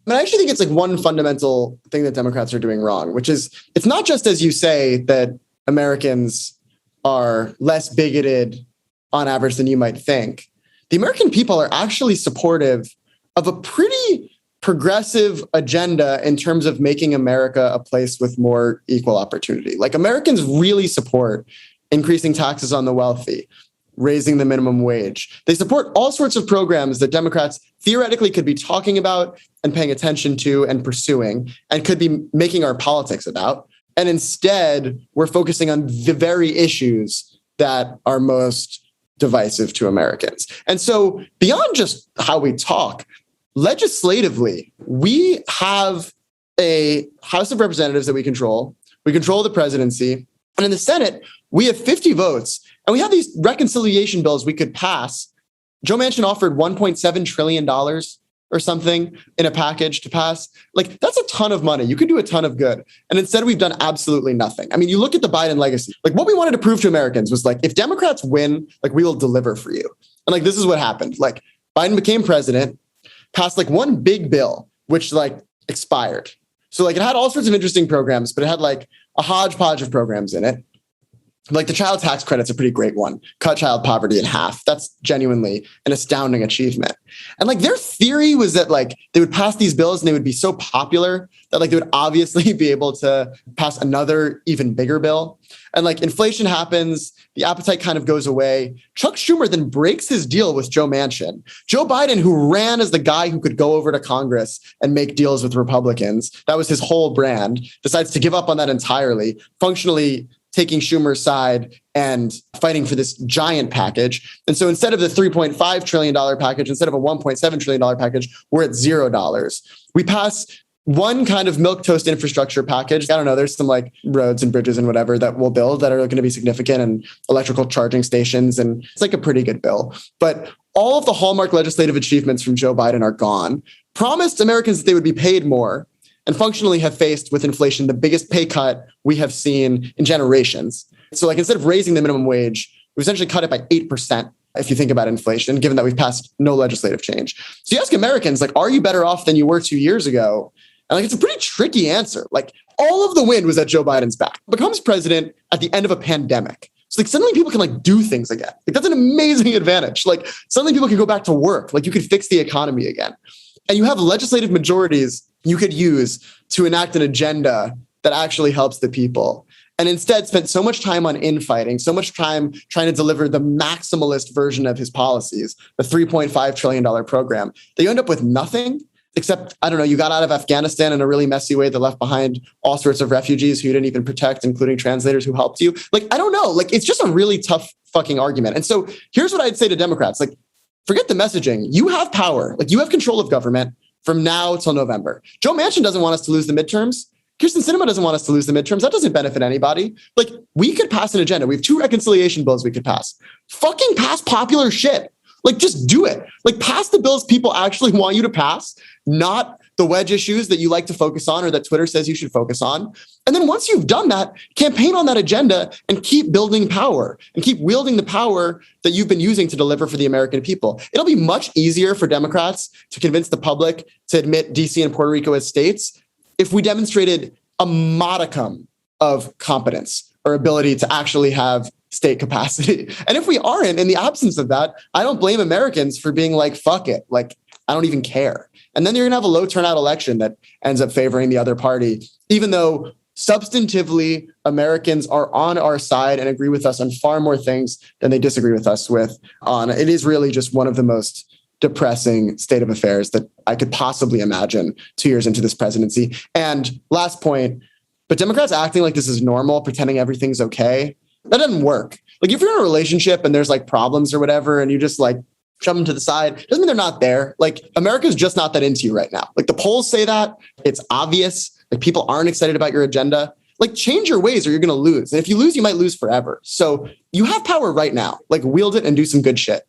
I mean, I actually think it's like one fundamental thing that Democrats are doing wrong, which is it's not just as you say that Americans are less bigoted on average than you might think. The American people are actually supportive of a pretty progressive agenda in terms of making America a place with more equal opportunity. Like Americans really support increasing taxes on the wealthy, raising the minimum wage. They support all sorts of programs that Democrats theoretically could be talking about and paying attention to and pursuing and could be making our politics about. And instead, we're focusing on the very issues that are most divisive to Americans. And so beyond just how we talk, legislatively, we have a House of Representatives that we control. We control the presidency. And in the Senate, we have 50 votes. And we have these reconciliation bills we could pass. Joe Manchin offered $1.7 trillion or something in a package to pass. Like, that's a ton of money. You could do a ton of good. And instead, we've done absolutely nothing. I mean, you look at the Biden legacy. Like, what we wanted to prove to Americans was like, if Democrats win, like, we will deliver for you. And like, this is what happened. Like, Biden became president, passed like one big bill, which like expired. So like, it had all sorts of interesting programs, but it had like a hodgepodge of programs in it. Like the child tax credit's a pretty great one. Cut child poverty in half. That's genuinely an astounding achievement. And like their theory was that like they would pass these bills and they would be so popular that like they would obviously be able to pass another even bigger bill. And like inflation happens, the appetite kind of goes away. Chuck Schumer then breaks his deal with Joe Manchin. Joe Biden, who ran as the guy who could go over to Congress and make deals with Republicans, that was his whole brand, decides to give up on that entirely, functionally taking Schumer's side and fighting for this giant package. And so instead of the $3.5 trillion package, instead of a $1.7 trillion package, we're at $0. We pass one kind of milquetoast infrastructure package. I don't know, there's some like roads and bridges and whatever that we'll build that are going to be significant and electrical charging stations. And it's like a pretty good bill. But all of the hallmark legislative achievements from Joe Biden are gone. Promised Americans that they would be paid more, and functionally have faced with inflation the biggest pay cut we have seen in generations. So like instead of raising the minimum wage, we essentially cut it by 8%, if you think about inflation, given that we've passed no legislative change. So you ask Americans, like, are you better off than you were 2 years ago? And like, it's a pretty tricky answer. Like all of the wind was at Joe Biden's back. Becomes president at the end of a pandemic. So like suddenly people can like do things again. Like that's an amazing advantage. Like suddenly people can go back to work. Like you could fix the economy again. And you have legislative majorities you could use to enact an agenda that actually helps the people. And instead spent so much time on infighting, so much time trying to deliver the maximalist version of his policies, the $3.5 trillion program, that you end up with nothing except, I don't know, you got out of Afghanistan in a really messy way that left behind all sorts of refugees who you didn't even protect, including translators who helped you. Like, I don't know, like, it's just a really tough fucking argument. And so here's what I'd say to Democrats, like, forget the messaging. You have power, like you have control of government from now till November. Joe Manchin doesn't want us to lose the midterms. Kirsten Sinema doesn't want us to lose the midterms. That doesn't benefit anybody. Like we could pass an agenda. We have 2 reconciliation bills we could pass. Fucking pass popular shit. Like just do it. Like pass the bills people actually want you to pass, not the wedge issues that you like to focus on or that Twitter says you should focus on. And then once you've done that, campaign on that agenda and keep building power and keep wielding the power that you've been using to deliver for the American people. It'll be much easier for Democrats to convince the public to admit DC and Puerto Rico as states if we demonstrated a modicum of competence or ability to actually have state capacity. And if we aren't, in the absence of that, I don't blame Americans for being like, fuck it. Like, I don't even care. And then you're going to have a low turnout election that ends up favoring the other party, even though substantively Americans are on our side and agree with us on far more things than they disagree with us with on. It is really just one of the most depressing state of affairs that I could possibly imagine 2 years into this presidency. And last point, but Democrats acting like this is normal, pretending everything's okay, that doesn't work. Like if you're in a relationship and there's like problems or whatever, and you just like shove them to the side, doesn't mean they're not there. Like America's just not that into you right now. Like the polls say that, it's obvious. Like people aren't excited about your agenda. Like change your ways or you're going to lose. And if you lose, you might lose forever. So you have power right now. Like wield it and do some good shit.